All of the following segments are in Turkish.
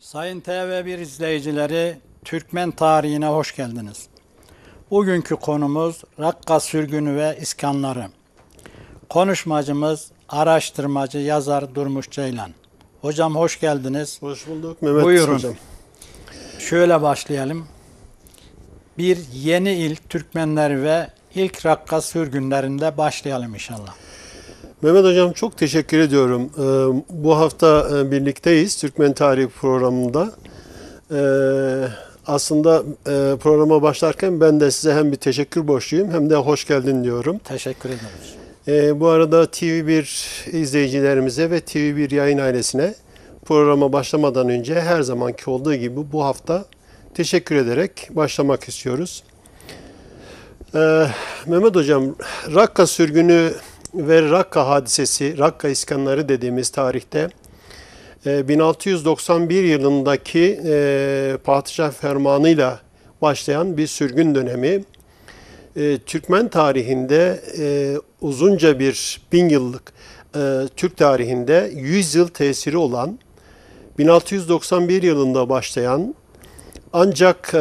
Sayın TV1 izleyicileri, Türkmen tarihine hoş geldiniz. Bugünkü konumuz Rakka sürgünü ve iskanları. Konuşmacımız, araştırmacı, yazar Durmuş Ceylan. Hocam hoş geldiniz. Hoş bulduk Mehmet Buyurun. Hocam. Şöyle başlayalım. Bir yeni il Türkmenler ve ilk Rakka sürgünlerinde başlayalım inşallah. Mehmet Hocam çok teşekkür ediyorum. Bu hafta birlikteyiz Türkmen Tarihi programında. Aslında programa başlarken ben de size hem bir teşekkür borçluyum hem de hoş geldin diyorum. Teşekkür ederiz. Bu arada TV1 izleyicilerimize ve TV1 yayın ailesine programa başlamadan önce her zamanki olduğu gibi bu hafta teşekkür ederek başlamak istiyoruz. Mehmet Hocam, Rakka sürgünü ve Rakka hadisesi, Rakka iskanları dediğimiz tarihte 1691 yılındaki padişah fermanıyla başlayan bir sürgün dönemi. Türkmen tarihinde uzunca bir 1000 yıllık Türk tarihinde 100 yıl tesiri olan 1691 yılında başlayan ancak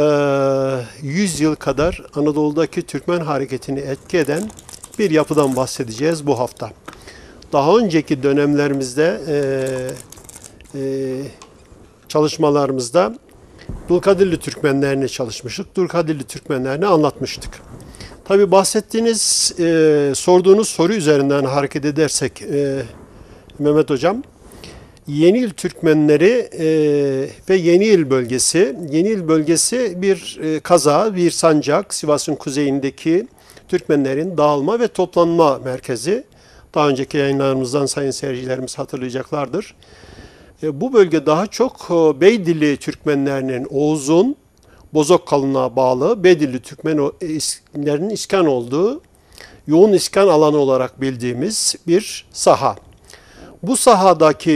100 yıl kadar Anadolu'daki Türkmen hareketini etki eden bir yapıdan bahsedeceğiz bu hafta. Daha önceki dönemlerimizde çalışmalarımızda Dulkadirli Türkmenlerini çalışmıştık. Dulkadirli Türkmenlerini anlatmıştık. Tabi bahsettiğiniz, sorduğunuz soru üzerinden hareket edersek Mehmet Hocam, Yenil Türkmenleri ve Yenil bölgesi. Yenil bölgesi bir kaza, bir sancak, Sivas'ın kuzeyindeki Türkmenlerin dağılma ve toplanma merkezi. Daha önceki yayınlarımızdan sayın seyircilerimiz hatırlayacaklardır. Bu bölge daha çok Beydilli Türkmenlerinin Oğuz'un Bozokkalın'a bağlı Beydilli Türkmenlerin iskan olduğu yoğun iskan alanı olarak bildiğimiz bir saha. Bu sahadaki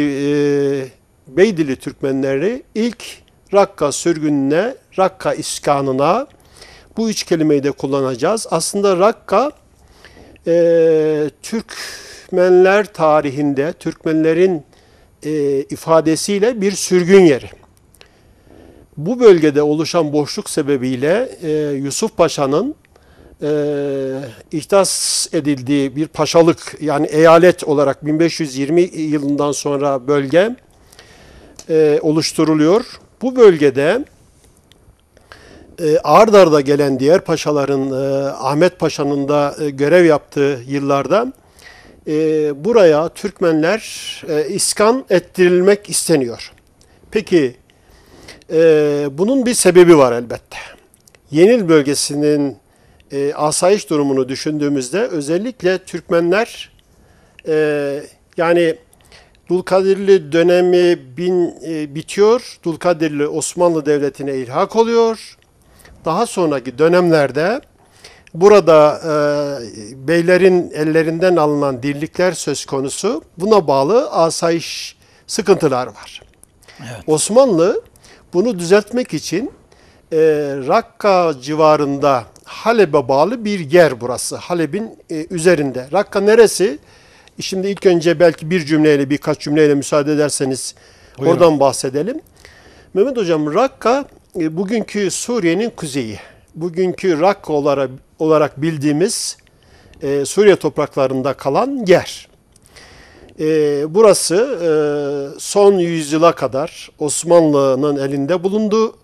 Beydilli Türkmenleri ilk Rakka sürgününe, Rakka iskanına, bu üç kelimeyi de kullanacağız. Aslında Rakka, Türkmenler tarihinde, Türkmenlerin ifadesiyle bir sürgün yeri. Bu bölgede oluşan boşluk sebebiyle Yusuf Paşa'nın ihdas edildiği bir paşalık, yani eyalet olarak 1520 yılından sonra bölge oluşturuluyor. Bu bölgede ard arda gelen diğer paşaların, Ahmet Paşa'nın da görev yaptığı yıllarda buraya Türkmenler iskan ettirilmek isteniyor. Peki bunun bir sebebi var elbette. Yenil bölgesinin asayiş durumunu düşündüğümüzde özellikle Türkmenler yani Dulkadirli dönemi bitiyor, Dulkadirli Osmanlı Devleti'ne ilhak oluyor. Daha sonraki dönemlerde burada beylerin ellerinden alınan dirlikler söz konusu. Buna bağlı asayiş sıkıntılar var. Evet. Osmanlı bunu düzeltmek için Rakka civarında Halep'e bağlı bir yer burası. Halep'in üzerinde. Rakka neresi? Şimdi ilk önce belki bir cümleyle, birkaç cümleyle müsaade ederseniz Buyurun. oradan bahsedelim. Mehmet Hocam, Rakka bugünkü Suriye'nin kuzeyi. Bugünkü Rakka olarak bildiğimiz Suriye topraklarında kalan yer. Burası son yüzyıla kadar Osmanlı'nın elinde bulundu.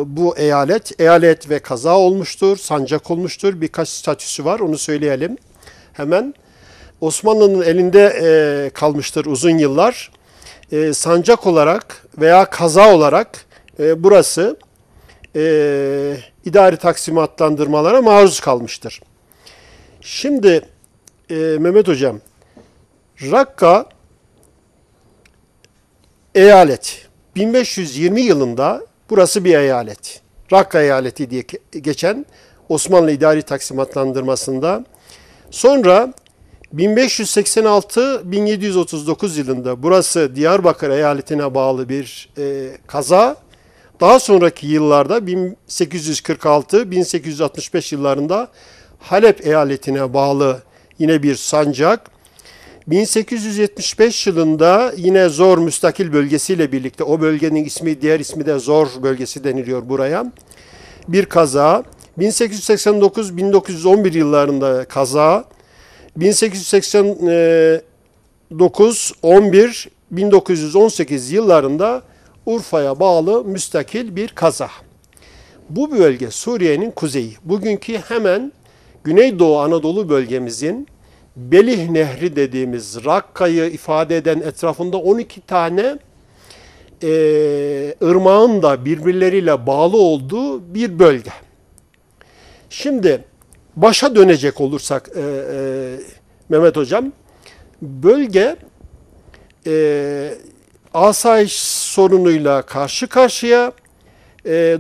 Bu eyalet ve kaza olmuştur, sancak olmuştur. Birkaç statüsü var, onu söyleyelim. Hemen Osmanlı'nın elinde kalmıştır uzun yıllar. Sancak olarak veya kaza olarak burası idari taksimatlandırmalara maruz kalmıştır. Şimdi Mehmet Hocam, Rakka eyalet. 1520 yılında burası bir eyalet. Rakka eyaleti diye geçen Osmanlı idari taksimatlandırmasında. Sonra 1586-1739 yılında burası Diyarbakır eyaletine bağlı bir kaza. Daha sonraki yıllarda 1846-1865 yıllarında Halep eyaletine bağlı yine bir sancak. 1875 yılında yine Zor müstakil bölgesiyle birlikte, o bölgenin ismi, diğer ismi de Zor bölgesi deniliyor buraya, bir kaza. 1889-1911 yıllarında kaza. 1889, 11, 1918 yıllarında Urfa'ya bağlı müstakil bir kaza. Bu bölge Suriye'nin kuzeyi. Bugünkü hemen Güneydoğu Anadolu bölgemizin Belih Nehri dediğimiz Rakka'yı ifade eden etrafında 12 tane ırmağın da birbirleriyle bağlı olduğu bir bölge. Şimdi başa dönecek olursak Mehmet Hocam, bölge asayiş sorunuyla karşı karşıya.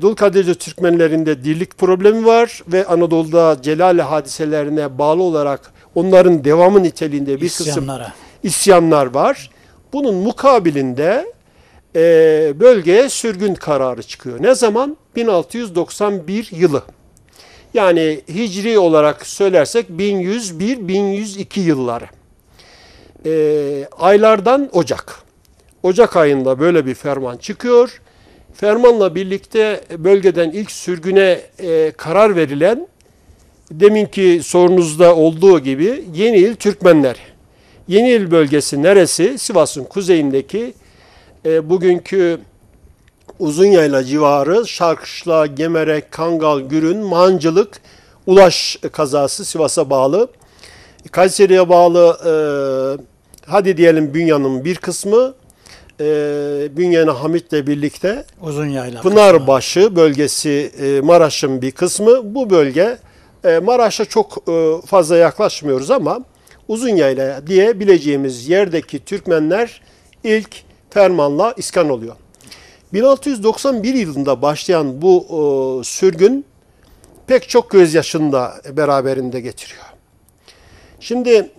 Dulkadirli Türkmenlerinde dirlik problemi var ve Anadolu'da Celale hadiselerine bağlı olarak onların devamı niteliğinde bir kısım isyanlar var. Bunun mukabilinde bölgeye sürgün kararı çıkıyor. Ne zaman? 1691 yılı. Yani hicri olarak söylersek 1101-1102 yılları. Aylardan Ocak. Ocak ayında böyle bir ferman çıkıyor. Fermanla birlikte bölgeden ilk sürgüne karar verilen, deminki sorunuzda olduğu gibi Yeniil Türkmenler. Yeniil bölgesi neresi? Sivas'ın kuzeyindeki bugünkü Uzunyayla civarı, Şarkışla, Gemerek, Kangal, Gürün, Mancılık, Ulaş kazası Sivas'a bağlı. Kayseri'ye bağlı hadi diyelim Bünyan'ın bir kısmı, Bünyan Hamit'le birlikte Uzunyayla Pınarbaşı bölgesi, Maraş'ın bir kısmı. Bu bölge Maraş'a çok fazla yaklaşmıyoruz ama Uzunyayla diyebileceğimiz yerdeki Türkmenler ilk fermanla iskan oluyor. 1691 yılında başlayan bu sürgün pek çok gözyaşını da beraberinde getiriyor. Şimdi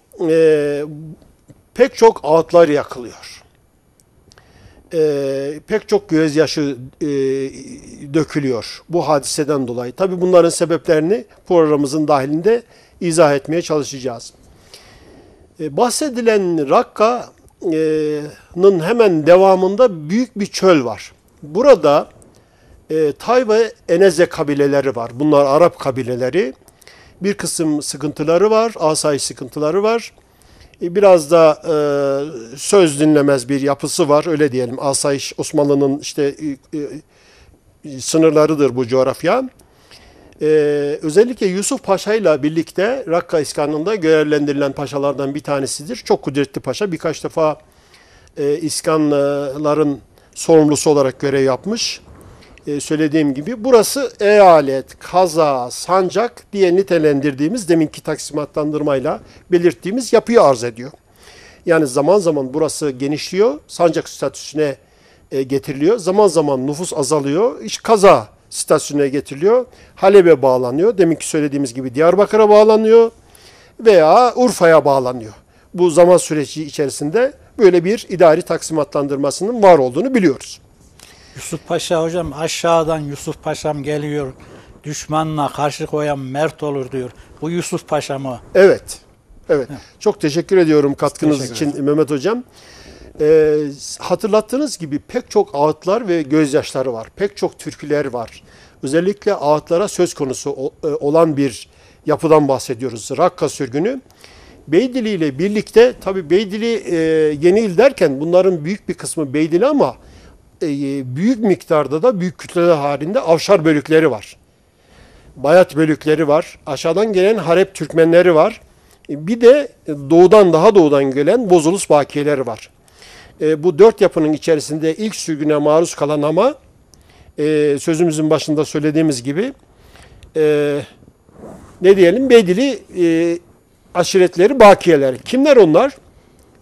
pek çok ağıtlar yakılıyor. Pek çok gözyaşı dökülüyor bu hadiseden dolayı. Tabii bunların sebeplerini programımızın dahilinde izah etmeye çalışacağız. Bahsedilen Rakka'nın hemen devamında büyük bir çöl var. Burada Tay ve Eneze kabileleri var. Bunlar Arap kabileleri. Bir kısım sıkıntıları var, asayiş sıkıntıları var. Biraz da söz dinlemez bir yapısı var, öyle diyelim. Asayiş Osmanlı'nın işte sınırlarıdır bu coğrafya. Özellikle Yusuf Paşa ile birlikte Rakka iskanında görevlendirilen paşalardan bir tanesidir. Çok kudretli paşa. Birkaç defa iskanların sorumlusu olarak görev yapmış. Söylediğim gibi burası eyalet, kaza, sancak diye nitelendirdiğimiz, deminki taksimatlandırmayla belirttiğimiz yapıyı arz ediyor. Yani zaman zaman burası genişliyor, sancak statüsüne getiriliyor. Zaman zaman nüfus azalıyor, iş kaza statüsüne getiriliyor. Halep'e bağlanıyor. Deminki söylediğimiz gibi Diyarbakır'a bağlanıyor veya Urfa'ya bağlanıyor. Bu zaman süreci içerisinde böyle bir idari taksimatlandırmasının var olduğunu biliyoruz. Yusuf Paşa hocam, aşağıdan Yusuf Paşam geliyor, düşmanla karşı koyan mert olur diyor. Bu Yusuf Paşa mı? Evet. Evet. Çok teşekkür ediyorum katkınız için Mehmet Hocam. Hatırlattığınız gibi pek çok ağıtlar ve gözyaşları var. Pek çok türküler var. Özellikle ağıtlara söz konusu olan bir yapıdan bahsediyoruz. Rakka sürgünü. Beydili ile birlikte, tabi Beydili Yeniil derken bunların büyük bir kısmı Beydili ama büyük miktarda da büyük kütleler halinde Avşar bölükleri var. Bayat bölükleri var. Aşağıdan gelen Harep Türkmenleri var. Bir de doğudan, daha doğudan gelen Bozulus Bakiyeleri var. Bu dört yapının içerisinde ilk sürgüne maruz kalan ama sözümüzün başında söylediğimiz gibi ne diyelim, Beydili aşiretleri, bakiyeleri. Kimler onlar?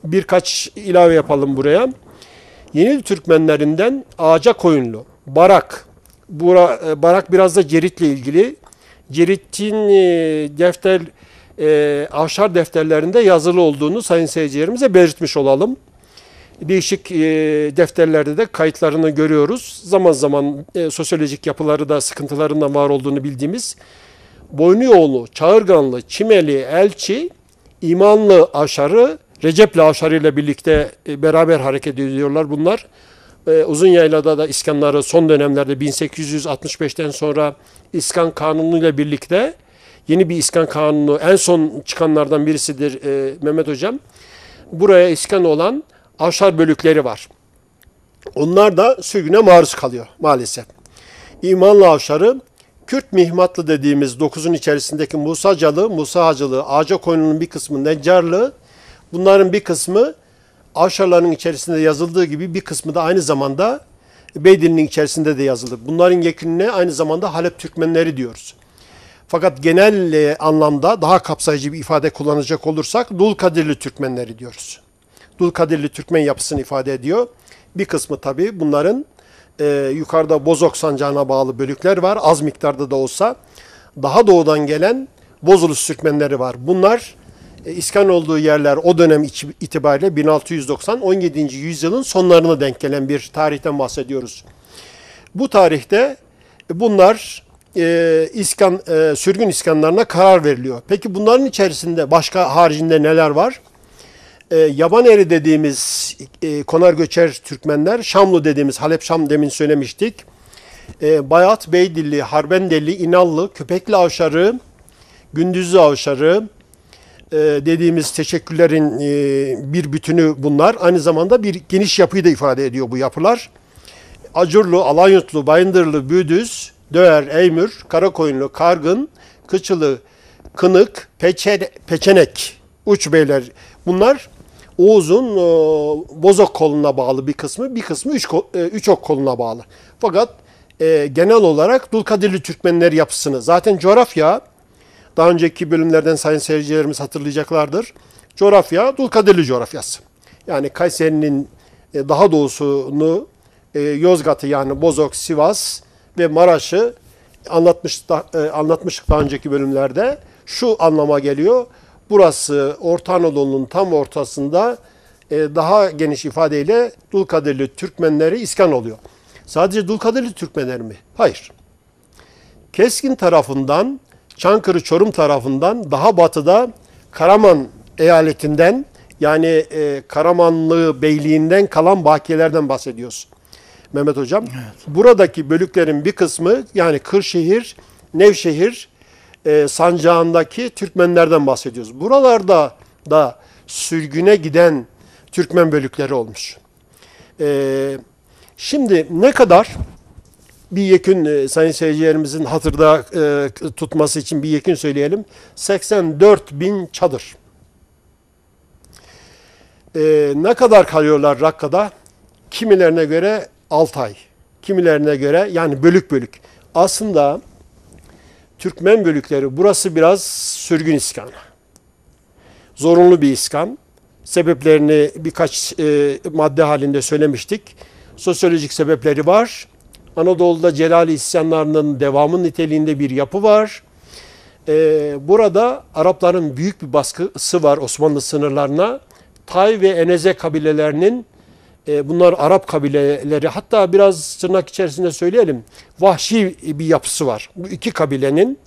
Birkaç ilave yapalım buraya. Yeniil Türkmenlerinden Ağaca Koyunlu, Barak. Barak biraz da Cerit'le ilgili. Cerit'in avşar defterlerinde yazılı olduğunu sayın seyircilerimize belirtmiş olalım. Değişik defterlerde de kayıtlarını görüyoruz. Zaman zaman sosyolojik yapıları da sıkıntılarından var olduğunu bildiğimiz Boynuyoğlu, Çağırganlı, Çimeli, Elçi, İmanlı Aşarı, Recep'le Avşarı ile birlikte beraber hareket ediyorlar bunlar. Uzunyayla'da da iskanları son dönemlerde 1865'ten sonra iskan kanunu ile birlikte yeni bir iskan kanunu en son çıkanlardan birisidir Mehmet Hocam. Buraya iskan olan avşar bölükleri var. Onlar da sürgüne maruz kalıyor maalesef. İmanlı avşarı Kürt mihmatlı dediğimiz 9'un içerisindeki Musacalı, Musa Hacılığı, Ağaca Koyunlu'nun bir kısmı Neccarlığı, bunların bir kısmı avşarların içerisinde yazıldığı gibi bir kısmı da aynı zamanda Beydil'in içerisinde de yazılır. Bunların yekününe aynı zamanda Halep Türkmenleri diyoruz. Fakat genel anlamda daha kapsayıcı bir ifade kullanacak olursak Dulkadirli Türkmenleri diyoruz. Dulkadirli Türkmen yapısını ifade ediyor. Bir kısmı tabii bunların yukarıda Bozok sancağına bağlı bölükler var. Az miktarda da olsa daha doğudan gelen Bozulus Türkmenleri var. Bunlar iskan olduğu yerler o dönem itibariyle 1690 17. yüzyılın sonlarına denk gelen bir tarihten bahsediyoruz. Bu tarihte bunlar sürgün iskanlarına karar veriliyor. Peki bunların içerisinde başka haricinde neler var? Yabaneri dediğimiz konar göçer Türkmenler, Şamlı dediğimiz Halep Şam demin söylemiştik. Bayat, Beydilli, Harbendelli, İnallı, Köpekli Avşarı, Gündüzlü Avşarı dediğimiz teşekkürlerin bir bütünü bunlar. Aynı zamanda bir geniş yapıyı da ifade ediyor bu yapılar. Acurlu, Alanyurtlu, Bayındırlı, Büdüz, Döğer, Eymür, Karakoyunlu, Kargın, Kıçılı, Kınık, Peçenek, Uçbeyler. Bunlar Oğuz'un Bozok koluna bağlı bir kısmı, bir kısmı Üçok koluna bağlı. Fakat genel olarak Dulkadirli Türkmenler yapısını, zaten coğrafya, daha önceki bölümlerden sayın seyircilerimiz hatırlayacaklardır. Coğrafya Dulkadirli coğrafyası. Yani Kayseri'nin daha doğusunu, Yozgat'ı yani Bozok, Sivas ve Maraş'ı anlatmıştık daha önceki bölümlerde. Şu anlama geliyor. Burası Orta Anadolu'nun tam ortasında daha geniş ifadeyle Dulkadirli Türkmenleri iskan oluyor. Sadece Dulkadirli Türkmenler mi? Hayır. Keskin tarafından, Çankırı Çorum tarafından daha batıda Karaman eyaletinden yani Karamanlı Beyliğinden kalan bakiyelerden bahsediyoruz. Mehmet Hocam. Evet. Buradaki bölüklerin bir kısmı yani Kırşehir, Nevşehir sancağındaki Türkmenlerden bahsediyoruz. Buralarda da sürgüne giden Türkmen bölükleri olmuş. Şimdi ne kadar bir yekün sayın seyircilerimizin hatırda tutması için bir yekün söyleyelim. 84 bin çadır. Ne kadar kalıyorlar Rakka'da? Kimilerine göre 6 ay. Kimilerine göre yani bölük bölük. Aslında Türkmen bölükleri burası biraz sürgün iskanı. Zorunlu bir iskan. Sebeplerini birkaç madde halinde söylemiştik. Sosyolojik sebepleri var. Anadolu'da Celali isyanlarının devamı niteliğinde bir yapı var. Burada Arapların büyük bir baskısı var Osmanlı sınırlarına. Tay ve Eneze kabilelerinin, bunlar Arap kabileleri, hatta biraz tırnak içerisinde söyleyelim, vahşi bir yapısı var. Bu iki kabilenin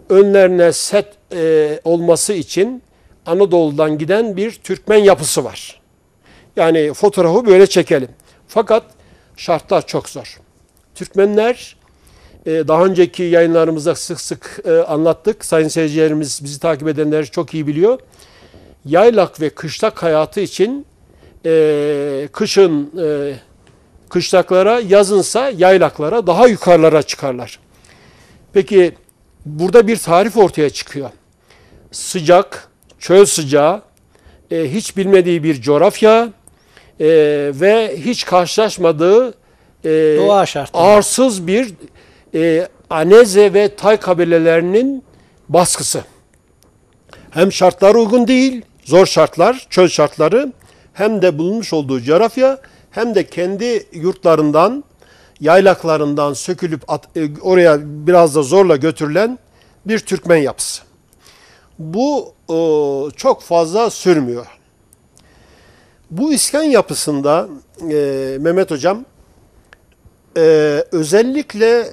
önlerine set olması için Anadolu'dan giden bir Türkmen yapısı var. Yani fotoğrafı böyle çekelim. Fakat şartlar çok zor. Türkmenler daha önceki yayınlarımızda sık sık anlattık. Sayın seyircilerimiz, bizi takip edenler çok iyi biliyor. Yaylak ve kışlak hayatı için kışın kışlaklara, yazınsa yaylaklara, daha yukarılara çıkarlar. Peki burada bir tarif ortaya çıkıyor. Sıcak, çöl sıcağı, hiç bilmediği bir coğrafya ve hiç karşılaşmadığı doğa şartları, ağırsız bir Aneze ve Tay kabilelerinin baskısı. Hem şartlar uygun değil, zor şartlar, çöl şartları, hem de bulunmuş olduğu coğrafya, hem de kendi yurtlarından, yaylaklarından sökülüp oraya biraz da zorla götürülen bir Türkmen yapısı. Bu çok fazla sürmüyor. Bu iskan yapısında Mehmet Hocam özellikle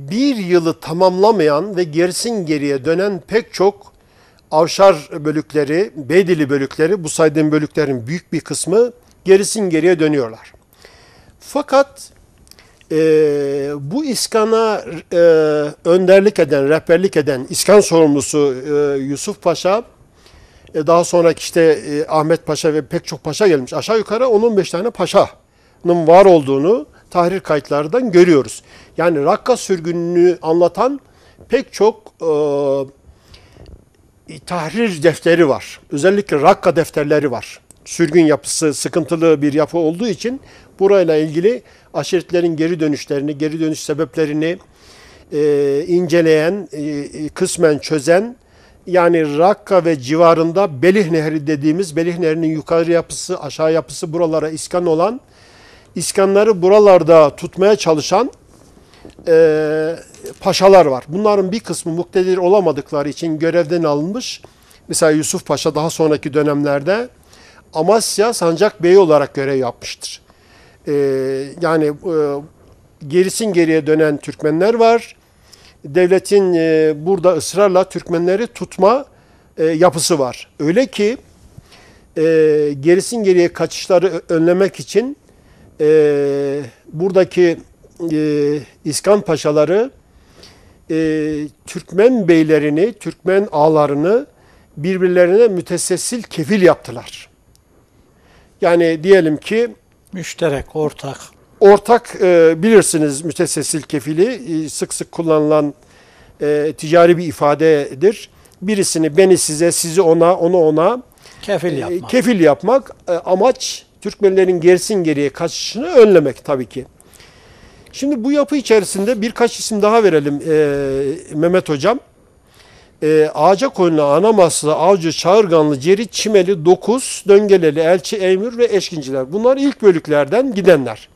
bir yılı tamamlamayan ve gerisin geriye dönen pek çok Avşar bölükleri, Beydili bölükleri, bu saydığım bölüklerin büyük bir kısmı gerisin geriye dönüyorlar. Fakat bu iskana önderlik eden, rehberlik eden iskan sorumlusu Yusuf Paşa, daha sonraki işte Ahmet Paşa ve pek çok paşa gelmiş. Aşağı yukarı 10-15 tane paşanın var olduğunu tahrir kayıtlardan görüyoruz. Yani Rakka sürgününü anlatan pek çok tahrir defteri var. Özellikle Rakka defterleri var. Sürgün yapısı sıkıntılı bir yapı olduğu için burayla ilgili aşiretlerin geri dönüşlerini, geri dönüş sebeplerini inceleyen, kısmen çözen, yani Rakka ve civarında Belih Nehri dediğimiz, Belih Nehri'nin yukarı yapısı, aşağı yapısı buralara iskan olan, iskanları buralarda tutmaya çalışan paşalar var. Bunların bir kısmı muktedir olamadıkları için görevden alınmış. Mesela Yusuf Paşa daha sonraki dönemlerde Amasya Sancak Beyi olarak görev yapmıştır. Yani gerisin geriye dönen Türkmenler var. Devletin burada ısrarla Türkmenleri tutma yapısı var. Öyle ki gerisin geriye kaçışları önlemek için buradaki İskan paşaları Türkmen beylerini, Türkmen ağalarını birbirlerine mütesessil kefil yaptılar. Yani diyelim ki Müşterek, ortak. ortak bilirsiniz mütesessil kefili sık sık kullanılan ticari bir ifadedir. Birisini beni size, sizi ona, onu ona Kefil yapmak. kefil yapmak. Amaç Türkmenlerin gerisin geriye kaçışını önlemek tabii ki. Şimdi bu yapı içerisinde birkaç isim daha verelim Mehmet Hocam. Ağacakoyunlu, Anamaslı, Avcı, Çağırganlı, Cerit, Çimeli, Dokuz, Döngeleli, Elçi, Eymür ve Eşkinciler. Bunlar ilk bölüklerden gidenler.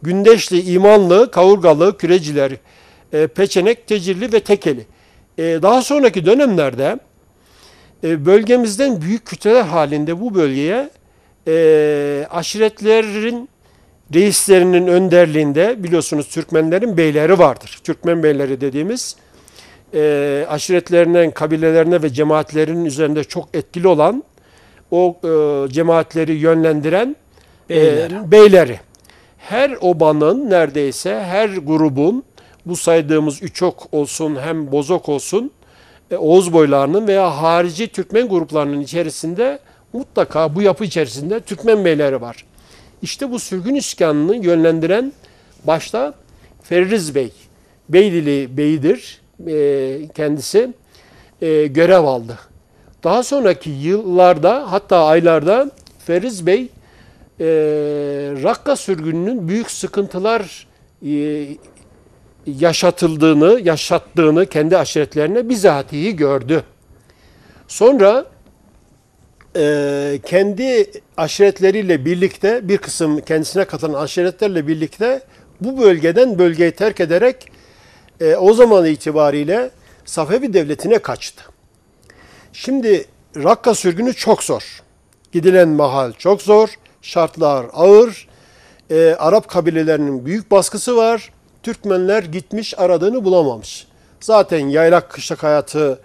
Gündeşli, İmanlı, Kavurgalı, Küreciler, Peçenek, Tecirli ve Tekeli. Daha sonraki dönemlerde bölgemizden büyük kütleler halinde bu bölgeye aşiretlerin reislerinin önderliğinde biliyorsunuz Türkmenlerin beyleri vardır. Türkmen beyleri dediğimiz aşiretlerinin, kabilelerine ve cemaatlerinin üzerinde çok etkili olan o cemaatleri yönlendiren beyleri. Her obanın neredeyse her grubun bu saydığımız Üçok olsun hem Bozok olsun Oğuz boylarının veya harici Türkmen gruplarının içerisinde mutlaka bu yapı içerisinde Türkmen beyleri var. İşte bu sürgün iskanını yönlendiren başta Ferriz Bey, Beydili Bey'dir kendisi görev aldı. Daha sonraki yıllarda hatta aylarda Ferriz Bey Rakka sürgününün büyük sıkıntılar yaşattığını kendi aşiretlerine bizatihi gördü. Sonra kendi aşiretleriyle birlikte bir kısım kendisine katılan aşiretlerle birlikte bu bölgeden bölgeyi terk ederek o zaman itibariyle Safevi Devleti'ne kaçtı. Şimdi Rakka sürgünü çok zor. Gidilen mahal çok zor. Şartlar ağır. Arap kabilelerinin büyük baskısı var. Türkmenler gitmiş aradığını bulamamış. Zaten yaylak kışlak hayatı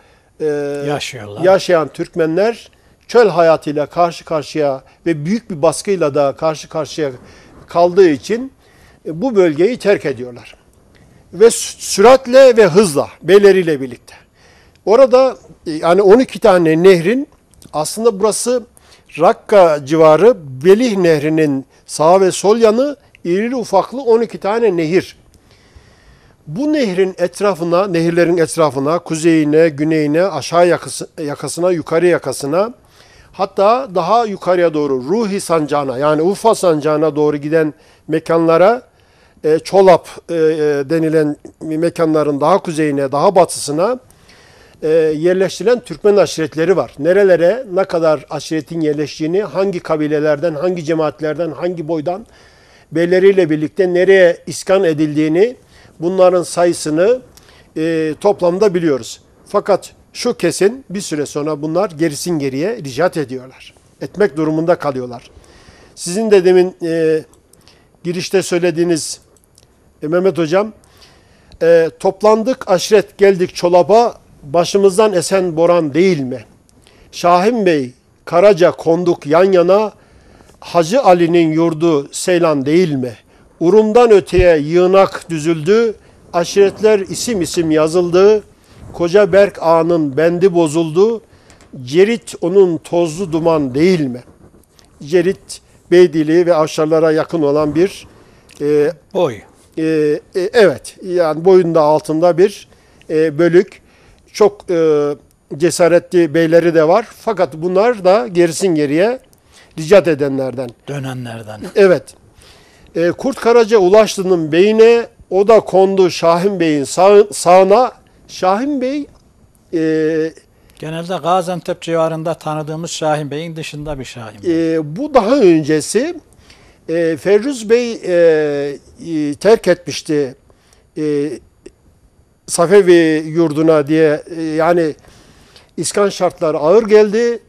yaşayan Türkmenler çöl hayatıyla karşı karşıya ve büyük bir baskıyla da karşı karşıya kaldığı için bu bölgeyi terk ediyorlar. Ve süratle ve hızla beyleriyle birlikte. Orada yani 12 tane nehrin aslında burası Rakka civarı Belih Nehri'nin sağ ve sol yanı irili ufaklı 12 tane nehir. Bu nehrin etrafına, nehirlerin etrafına, kuzeyine, güneyine, aşağı yakasına, yukarı yakasına, hatta daha yukarıya doğru Ruhi Sancağı'na yani Urfa Sancağı'na doğru giden mekanlara Çolap denilen mekanların daha kuzeyine, daha batısına yerleştirilen Türkmen aşiretleri var. Nerelere, ne kadar aşiretin yerleştiğini, hangi kabilelerden, hangi cemaatlerden, hangi boydan beyleriyle birlikte nereye iskan edildiğini, bunların sayısını toplamda biliyoruz. Fakat şu kesin bir süre sonra bunlar gerisin geriye ricat ediyorlar. Etmek durumunda kalıyorlar. Sizin de demin girişte söylediğiniz Mehmet Hocam, toplandık aşiret geldik Çolap'a başımızdan esen boran değil mi? Şahin Bey, Karaca konduk yan yana, Hacı Ali'nin yurdu Seylan değil mi? Urum'dan öteye yığınak düzüldü, aşiretler isim isim yazıldı, Koca Berk Ağa'nın bendi bozuldu, Cerit onun tozlu duman değil mi? Cerit, Beydili ve Avşarlara yakın olan bir Boy. evet, yani boyunda altında bir bölük. Çok cesaretli beyleri de var. Fakat bunlar da gerisin geriye ricat edenlerden. Dönenlerden. Evet. Kurt Karaca Ulaşlı'nın beyine, o da kondu Şahin Bey'in sağına. Şahin Bey Genelde Gaziantep civarında tanıdığımız Şahin Bey'in dışında bir Şahin Bey. bu daha öncesi Ferruz Bey terk etmişti Safevi yurduna diye, yani İskan şartları ağır geldi.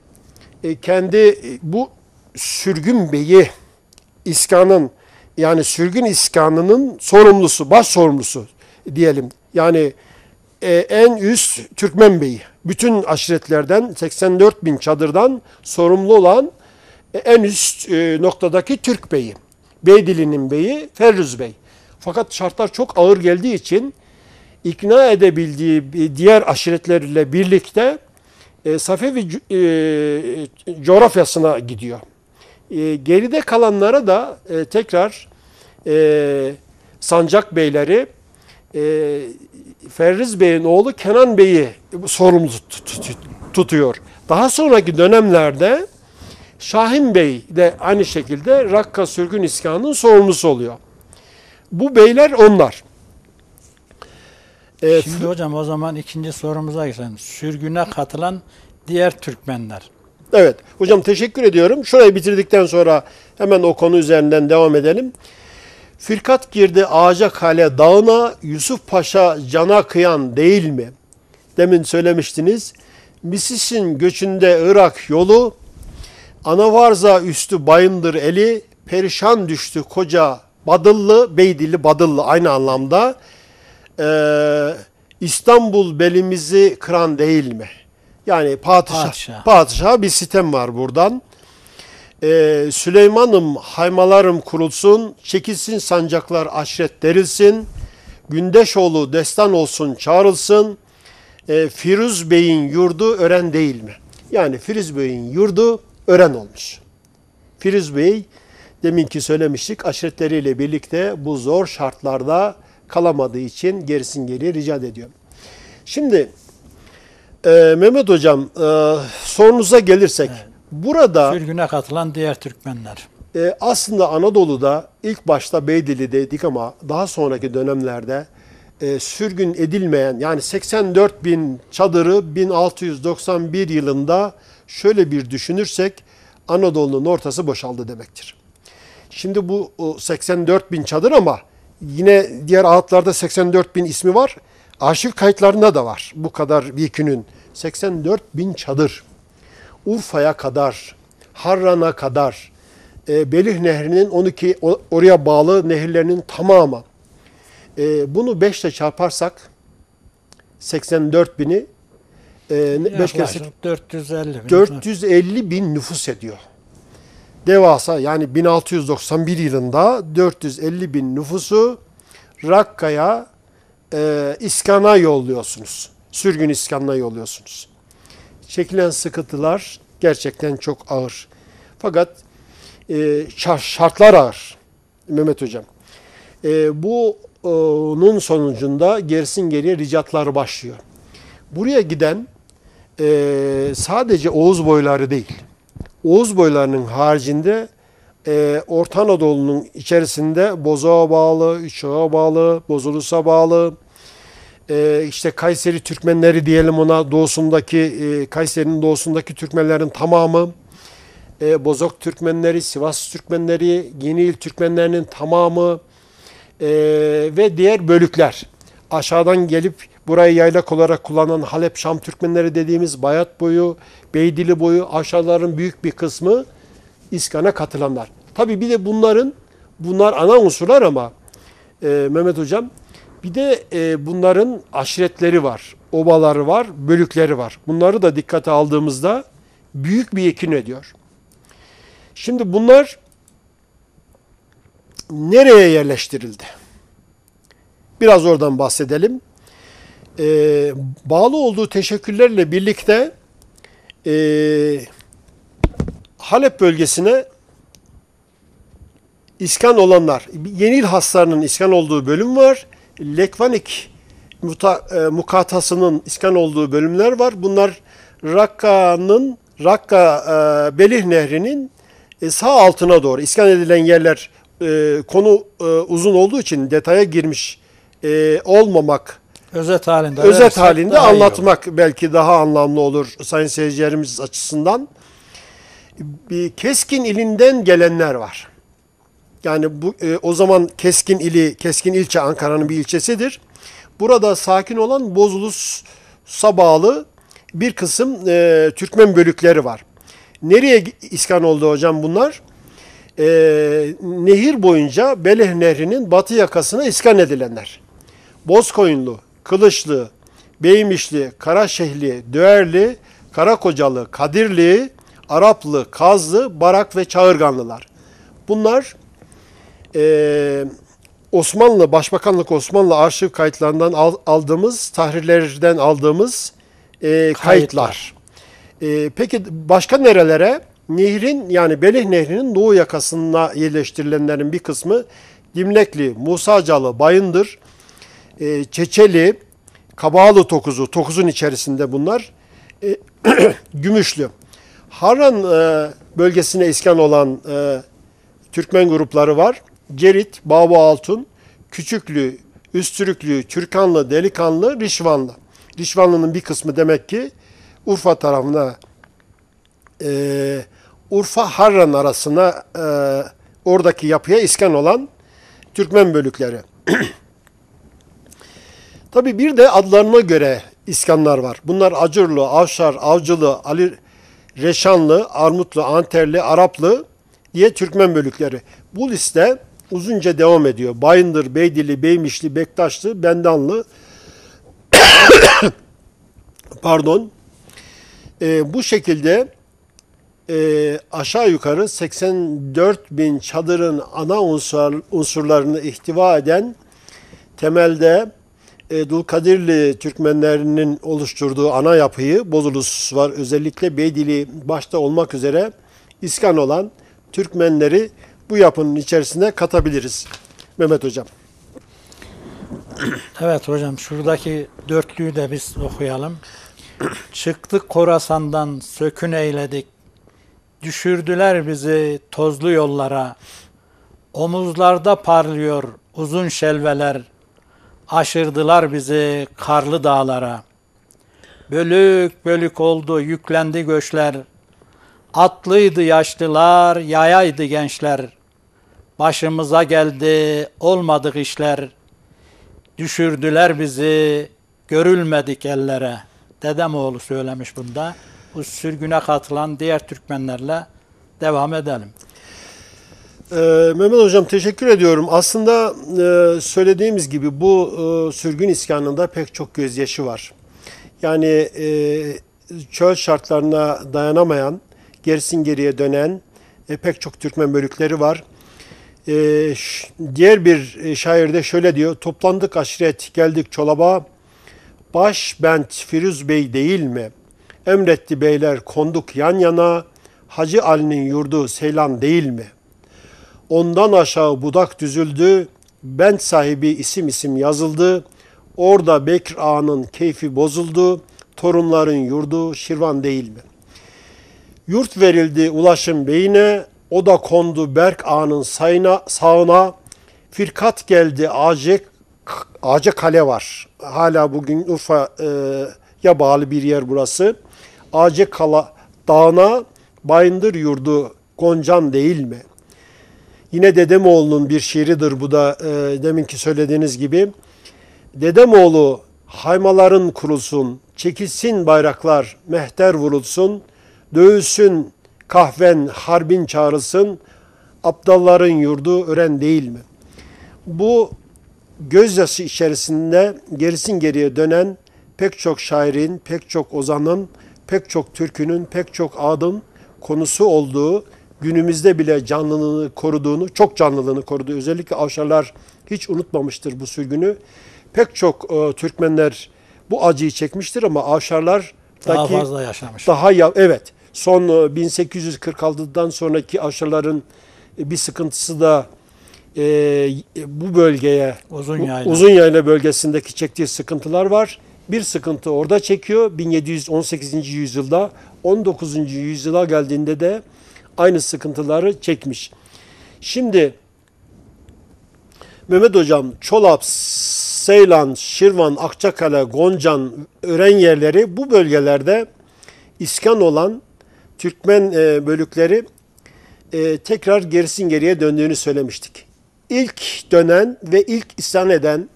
Kendi bu sürgün beyi iskanın, yani sürgün iskanının sorumlusu, baş sorumlusu diyelim. Yani en üst Türkmen beyi. Bütün aşiretlerden 84 bin çadırdan sorumlu olan en üst noktadaki Türk beyi. Beydili'nin beyi Ferruz Bey. Fakat şartlar çok ağır geldiği için ikna edebildiği diğer aşiretlerle birlikte Safevi coğrafyasına gidiyor. Geride kalanlara da tekrar Sancak Beyleri, Ferriz Bey'in oğlu Kenan Bey'i sorumlu tutuyor. Daha sonraki dönemlerde Şahin Bey de aynı şekilde Rakka sürgün iskanının sorumlusu oluyor. Bu beyler onlar. Şimdi hocam o zaman ikinci sorumuza geçelim. Sürgüne katılan diğer Türkmenler. Evet. Hocam teşekkür ediyorum. Şurayı bitirdikten sonra hemen o konu üzerinden devam edelim. Firkat girdi Ağaca Kale dağına, Yusuf Paşa cana kıyan değil mi? Demin söylemiştiniz. Misis'in göçünde Irak yolu, Anavarza üstü bayındır eli, perişan düştü koca Badıllı, Beydili Badıllı aynı anlamda. İstanbul belimizi kıran değil mi? Yani padişah bir sitem var buradan. Süleyman'ım haymalarım kurulsun, çekilsin sancaklar aşiret derilsin, Gündeşoğlu destan olsun çağrılsın, Firuz Bey'in yurdu Ören değil mi? Yani Firuz Bey'in yurdu Ören olmuş. Firuz Bey, deminki söylemiştik, aşiretleriyle birlikte bu zor şartlarda kalamadığı için gerisin geriye rica ediyorum. Şimdi Mehmet Hocam, sorunuza gelirsek, Evet. burada Sürgüne katılan diğer Türkmenler. aslında Anadolu'da ilk başta Beydili'deydik ama daha sonraki dönemlerde sürgün edilmeyen, yani 84 bin çadırı 1691 yılında şöyle bir düşünürsek Anadolu'nun ortası boşaldı demektir. Şimdi bu 84 bin çadır ama yine diğer ağıtlarda 84 bin ismi var. Arşiv kayıtlarında da var bu kadar yükünün. 84 bin çadır. Urfa'ya kadar, Harran'a kadar, Belih Nehri'nin 12 oraya bağlı nehirlerinin tamamı. Bunu 5 ile çarparsak 84 bini 5 kere 450 bin nüfus ediyor. Devasa, yani 1691 yılında 450 bin nüfusu Rakka'ya, İskan'a yolluyorsunuz. Sürgün İskan'a yolluyorsunuz. Çekilen sıkıntılar gerçekten çok ağır. Fakat şartlar ağır Mehmet Hocam. Bunun sonucunda gerisin geriye ricatlar başlıyor. Buraya giden sadece Oğuz boyları değil. Oğuz boylarının haricinde Orta Anadolu'nun içerisinde Bozok'a bağlı, Işık'a bağlı, Bozulus'a bağlı, işte Kayseri Türkmenleri diyelim ona, doğusundaki Kayseri'nin doğusundaki Türkmenlerin tamamı, Bozok Türkmenleri, Sivas Türkmenleri, Yeniil Türkmenlerinin tamamı ve diğer bölükler. Aşağıdan gelip burayı yaylak olarak kullanan Halep Şam Türkmenleri dediğimiz Bayat boyu, Beydili boyu aşağıların büyük bir kısmı İskan'a katılanlar. Tabii bir de bunlar ana unsurlar ama Mehmet Hocam, bir de bunların aşiretleri var, obaları var, bölükleri var. Bunları da dikkate aldığımızda büyük bir yekin ediyor. Şimdi bunlar nereye yerleştirildi? Biraz oradan bahsedelim. Bağlı olduğu teşekkürlerle birlikte Halep bölgesine iskan olanlar, Yenil Haslarının iskan olduğu bölüm var. Lekvanik mukatasının iskan olduğu bölümler var. Bunlar Belih Nehri'nin sağ altına doğru iskan edilen yerler, konu uzun olduğu için detaya girmiş olmamak, Özet halinde, özet halinde daha iyi olur. anlatmak belki daha anlamlı olur sayın seyircilerimiz açısından. Bir Keskin ilinden gelenler var. Yani bu o zaman Keskin ili, Keskin ilçe Ankara'nın bir ilçesidir. Burada sakin olan Bozulus'a bağlı bir kısım Türkmen bölükleri var. Nereye iskan oldu hocam bunlar? Nehir boyunca Belih Nehri'nin batı yakasına iskan edilenler. Bozkoyunlu, Kılıçlı, Beymişli, Karaşehli, Döğerli, Karakocalı, Kadirli, Araplı, Kazlı, Barak ve Çağırganlılar. Bunlar Osmanlı, Başbakanlık Osmanlı arşiv kayıtlarından aldığımız, tahrirlerden aldığımız kayıtlar. Peki başka nerelere? Nehrin, yani Belih Nehri'nin doğu yakasına yerleştirilenlerin bir kısmı Dimlekli, Musacalı, Bayındır, Çeçeli, Kabağlı Tokuzu, Tokuz'un içerisinde bunlar, Gümüşlü. Harran bölgesine iskan olan Türkmen grupları var. Cerit, Baba Altun, Küçüklü, Üstürüklü, Türkanlı, Delikanlı, Rişvanlı. Rişvanlı'nın bir kısmı demek ki Urfa tarafına, Urfa-Harran arasına oradaki yapıya iskan olan Türkmen bölükleri. Tabi bir de adlarına göre iskanlar var. Bunlar Acırlı, Avşar, Avcılı, Ali Reşanlı, Armutlu, Anterli, Araplı diye Türkmen bölükleri. Bu liste uzunca devam ediyor. Bayındır, Beydili, Beymişli, Bektaşlı, Bendanlı, pardon. Bu şekilde aşağı yukarı 84 bin çadırın ana unsurlarını ihtiva eden, temelde Dulkadirli Türkmenlerinin oluşturduğu ana yapıyı, Bozulus var, özellikle Beydili başta olmak üzere iskan olan Türkmenleri bu yapının içerisine katabiliriz. Mehmet Hocam. Evet hocam, şuradaki dörtlüyü de biz okuyalım. Çıktık Khorasan'dan sökün eyledik. Düşürdüler bizi tozlu yollara. Omuzlarda parlıyor uzun şelveler. Aşırdılar bizi karlı dağlara. Bölük bölük oldu yüklendi göçler. Atlıydı yaşlılar, yayaydı gençler. Başımıza geldi olmadık işler. Düşürdüler bizi görülmedik ellere. Dedemoğlu söylemiş bunda. Bu sürgüne katılan diğer Türkmenlerle devam edelim. Mehmet Hocam teşekkür ediyorum. Aslında söylediğimiz gibi bu sürgün iskanında pek çok gözyaşı var. Yani çöl şartlarına dayanamayan, gerisin geriye dönen pek çok Türkmen bölükleri var. Diğer bir şair de şöyle diyor: toplandık aşiret geldik Çolab'a, başbent Firuz Bey değil mi? Emretti beyler konduk yan yana, Hacı Ali'nin yurdu Seylan değil mi? Ondan aşağı budak düzüldü, bent sahibi isim isim yazıldı, orada Bekr Ağa'nın keyfi bozuldu, torunların yurdu Şirvan değil mi? Yurt verildi Ulaşım Bey'ine, o da kondu Berk Ağa'nın sağına, firkat geldi Ağaca Kale var. Hala bugün Urfa'ya bağlı bir yer burası. Ağaca Kala Dağı'na, Bayındır yurdu Goncan değil mi? Yine Dedemoğlu'nun bir şiiridir bu da, deminki söylediğiniz gibi. Dedemoğlu haymaların kurulsun, çekilsin bayraklar, mehter vurulsun, dövülsün kahven harbin çağrısın, aptalların yurdu ören değil mi? Bu gözyaşı içerisinde gerisin geriye dönen pek çok şairin, pek çok ozanın, pek çok türkünün, pek çok adın konusu olduğu, günümüzde bile canlılığını koruduğunu, çok canlılığını koruduğu, özellikle Avşarlar hiç unutmamıştır bu sürgünü. Pek çok Türkmenler bu acıyı çekmiştir ama Avşarlar Daha fazla yaşamış. evet, son 1846'dan sonraki Avşarların bir sıkıntısı da bu bölgeye, Uzun Yayla bölgesindeki çektiği sıkıntılar var. Bir sıkıntı orada çekiyor. 1718. yüzyılda, 19. yüzyıla geldiğinde de aynı sıkıntıları çekmiş. Şimdi Mehmet Hocam, Çolap, Seylan, Şirvan, Akçakale, Goncan, Ören yerleri, bu bölgelerde iskan olan Türkmen bölükleri tekrar gerisin geriye döndüğünü söylemiştik. İlk dönen ve ilk isyan eden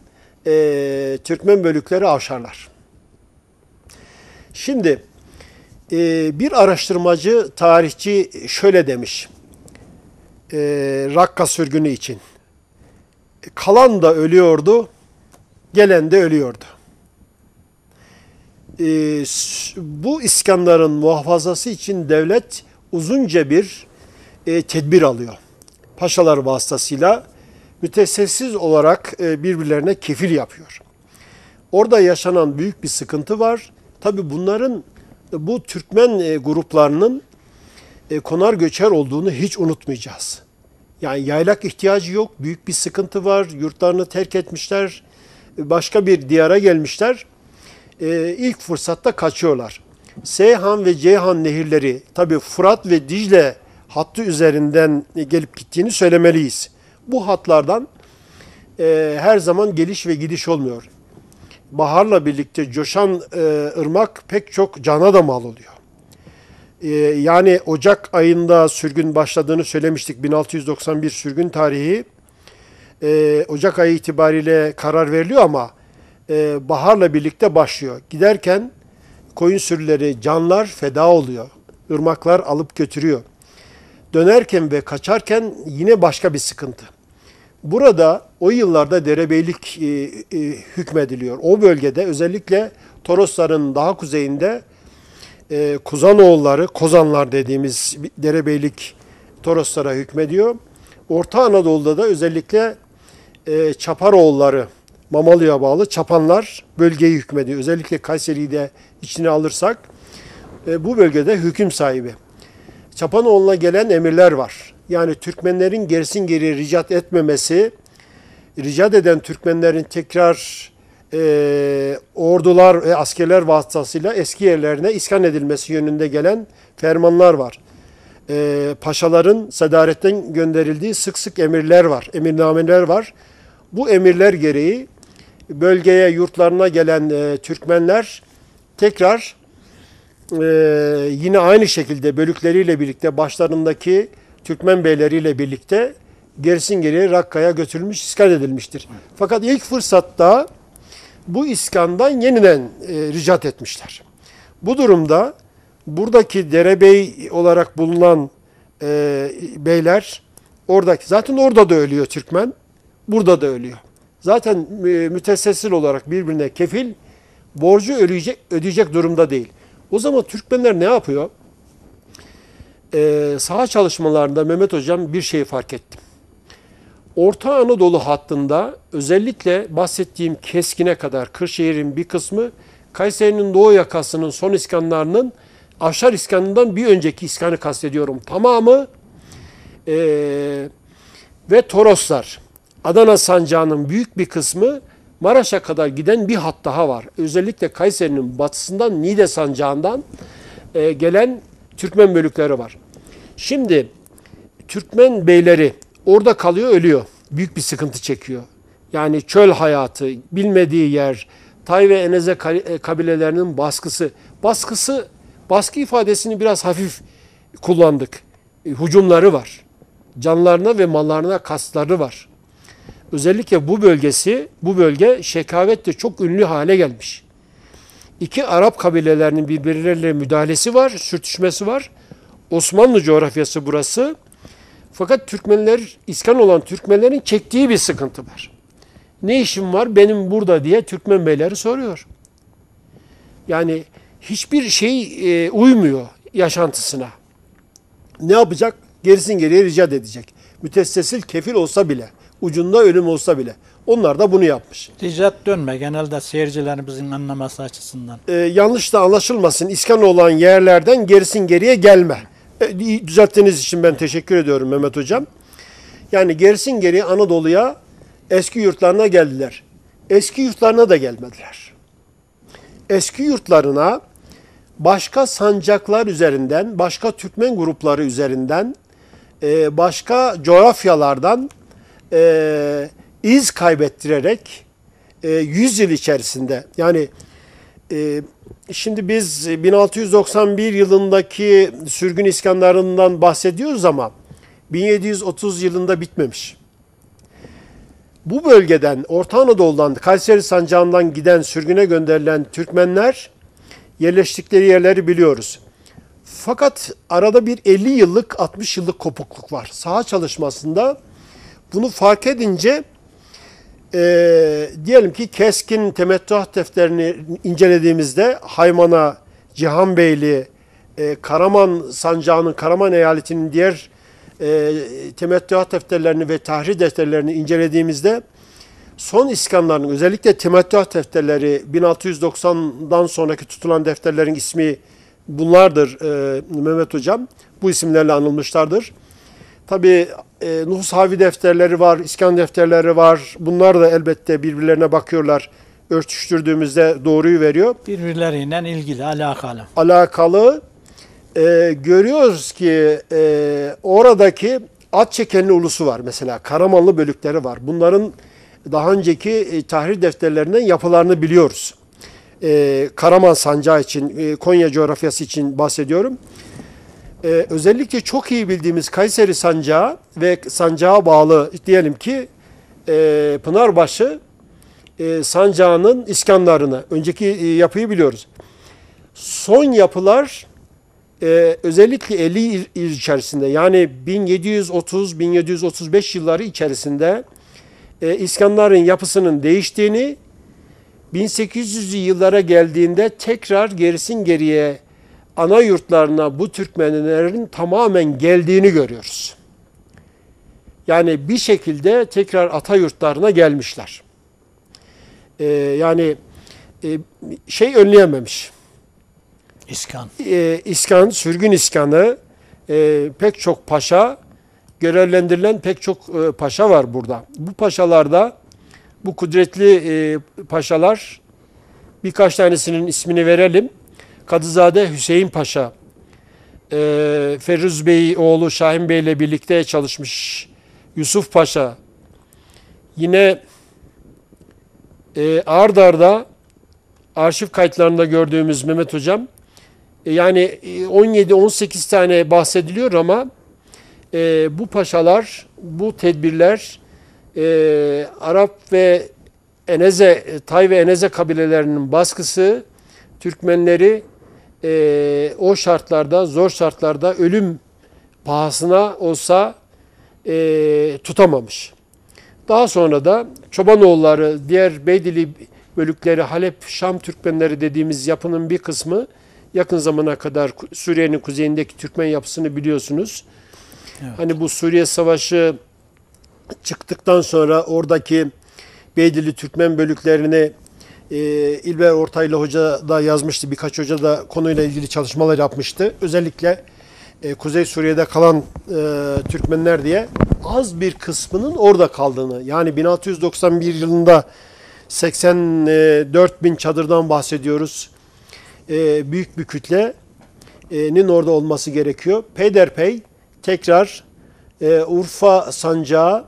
Türkmen bölükleri Avşarlar. Şimdi bir araştırmacı, tarihçi şöyle demiş, Rakka sürgünü için. Kalan da ölüyordu, gelen de ölüyordu. Bu iskanların muhafazası için devlet uzunca bir tedbir alıyor. Paşalar vasıtasıyla mütesessiz olarak birbirlerine kefil yapıyor. Orada yaşanan büyük bir sıkıntı var. Tabii bunların, bu Türkmen gruplarının konar göçer olduğunu hiç unutmayacağız. Yani yaylak ihtiyacı yok, büyük bir sıkıntı var, yurtlarını terk etmişler, başka bir diyara gelmişler. İlk fırsatta kaçıyorlar. Seyhan ve Ceyhan nehirleri, tabii Fırat ve Dicle hattı üzerinden gelip gittiğini söylemeliyiz. Bu hatlardan her zaman geliş ve gidiş olmuyor. Baharla birlikte coşan ırmak pek çok cana da mal oluyor. Yani Ocak ayında sürgün başladığını söylemiştik. 1691 sürgün tarihi. Ocak ayı itibariyle karar veriliyor ama baharla birlikte başlıyor. Giderken koyun sürüleri, canlar feda oluyor. Irmaklar alıp götürüyor. Dönerken ve kaçarken yine başka bir sıkıntı. Burada o yıllarda derebeylik hükmediliyor. O bölgede özellikle Torosların daha kuzeyinde Kuzanoğulları, Kozanlar dediğimiz derebeylik Toroslara hükmediyor. Orta Anadolu'da da özellikle Çaparoğulları, Mamalı'ya bağlı Çapanlar bölgeyi hükmediyor. Özellikle Kayseri'yi de içine alırsak bu bölgede hüküm sahibi. Çapanoğlu'na gelen emirler var. Yani Türkmenlerin gerisin geri ricat etmemesi, ricat eden Türkmenlerin tekrar ordular ve askerler vasıtasıyla eski yerlerine iskan edilmesi yönünde gelen fermanlar var. Paşaların sedaretten gönderildiği sık sık emirler var, emirnameler var. Bu emirler gereği bölgeye, yurtlarına gelen Türkmenler tekrar yine aynı şekilde bölükleriyle birlikte, başlarındaki Türkmen beyleriyle birlikte gerisin geriye Rakka'ya götürülmüş, iskan edilmiştir. Fakat ilk fırsatta bu iskandan yeniden ricat etmişler. Bu durumda buradaki derebey olarak bulunan beyler, oradaki, zaten orada da ölüyor Türkmen, burada da ölüyor. Zaten mütesselsil olarak birbirine kefil, borcu ödeyecek durumda değil. O zaman Türkmenler ne yapıyor? Saha çalışmalarında Mehmet Hocam bir şey fark ettim. Orta Anadolu hattında özellikle bahsettiğim Keskin'e kadar Kırşehir'in bir kısmı, Kayseri'nin doğu yakasının son iskanlarının Avşar iskanından bir önceki iskanı kastediyorum. Tamamı ve Toroslar. Adana sancağının büyük bir kısmı, Maraş'a kadar giden bir hat daha var. Özellikle Kayseri'nin batısından Niğde sancağından gelen Türkmen bölükleri var. Şimdi Türkmen beyleri orada kalıyor, ölüyor. Büyük bir sıkıntı çekiyor. Yani çöl hayatı, bilmediği yer, Tay ve Eneze kabilelerinin baskı ifadesini biraz hafif kullandık. Hücumları var. Canlarına ve mallarına kastları var. Özellikle bu bölge şekavetle çok ünlü hale gelmiş. İki Arap kabilelerinin birbirleriyle müdahalesi var, sürtüşmesi var. Osmanlı coğrafyası burası. Fakat Türkmenler, iskan olan Türkmenlerin çektiği bir sıkıntı var. Ne işim var benim burada diye Türkmen beyleri soruyor. Yani hiçbir şey uymuyor yaşantısına. Ne yapacak? Gerisin geriye ricat edecek. Mütessesil kefil olsa bile, ucunda ölüm olsa bile. Onlar da bunu yapmış. Ricat dönme genelde seyircilerimizin anlaması açısından. Yanlış da anlaşılmasın. İskan olan yerlerden gerisin geriye gelme. Düzelttiğiniz için ben teşekkür ediyorum Mehmet Hocam. Yani gerisin geriye Anadolu'ya, eski yurtlarına geldiler. Eski yurtlarına da gelmediler. Eski yurtlarına başka sancaklar üzerinden, başka Türkmen grupları üzerinden, başka coğrafyalardan iz kaybettirerek 100 yıl içerisinde, yani şimdi biz 1691 yılındaki sürgün iskanlarından bahsediyoruz ama 1730 yılında bitmemiş. Bu bölgeden, Orta Anadolu'dan, Kayseri sancağından giden, sürgüne gönderilen Türkmenler yerleştikleri yerleri biliyoruz. Fakat arada bir 50 yıllık, 60 yıllık kopukluk var. Saha çalışmasında bunu fark edince diyelim ki keskin temettüat defterini incelediğimizde Haymana, Cihanbeyli, Karaman sancağının, Karaman eyaletinin diğer temettüat defterlerini ve tahrir defterlerini incelediğimizde son iskanların, özellikle temettüat defterleri, 1690'dan sonraki tutulan defterlerin ismi bunlardır Mehmet Hocam. Bu isimlerle anılmışlardır. Tabii nüfus havi defterleri var, iskan defterleri var. Bunlar da elbette birbirlerine bakıyorlar. Örtüştürdüğümüzde doğruyu veriyor. Birbirleriyle ilgili, alakalı. Alakalı. Görüyoruz ki oradaki at çekenli ulusu var mesela. Karamanlı bölükleri var. Bunların daha önceki tahrir defterlerinden yapılarını biliyoruz. Karaman sancağı için, Konya coğrafyası için bahsediyorum. Özellikle çok iyi bildiğimiz Kayseri sancağı ve sancağa bağlı diyelim ki Pınarbaşı sancağının iskanlarını, önceki yapıyı biliyoruz. Son yapılar özellikle 50 yıl içerisinde, yani 1730-1735 yılları içerisinde iskanların yapısının değiştiğini, 1800'lü yıllara geldiğinde tekrar gerisin geriye ana yurtlarına bu Türkmenlerin tamamen geldiğini görüyoruz. Yani bir şekilde tekrar ata yurtlarına gelmişler. Yani şey önleyememiş. İskan. İskan, sürgün iskanı, pek çok paşa, görevlendirilen pek çok paşa var burada. Bu paşalarda, bu kudretli paşalar, birkaç tanesinin ismini verelim. Kadızade Hüseyin Paşa, Feruz Bey oğlu Şahin Bey ile birlikte çalışmış Yusuf Paşa, yine ard arda arşiv kayıtlarında gördüğümüz Mehmet Hocam, yani 17-18 tane bahsediliyor ama bu paşalar, bu tedbirler Arap ve Eneze, Tay ve Eneze kabilelerinin baskısı Türkmenleri o şartlarda, zor şartlarda ölüm pahasına olsa tutamamış. Daha sonra da Çobanoğulları, diğer Beydili bölükleri, Halep, Şam Türkmenleri dediğimiz yapının bir kısmı yakın zamana kadar Suriye'nin kuzeyindeki Türkmen yapısını biliyorsunuz. Evet. Hani bu Suriye Savaşı çıktıktan sonra oradaki Beydili Türkmen bölüklerini İlber Ortaylı Hoca da yazmıştı. Birkaç hoca da konuyla ilgili çalışmalar yapmıştı. Özellikle Kuzey Suriye'de kalan Türkmenler diye az bir kısmının orada kaldığını, yani 1691 yılında 84 bin çadırdan bahsediyoruz. Büyük bir kütlenin orada olması gerekiyor. Peyderpey tekrar Urfa sancağı,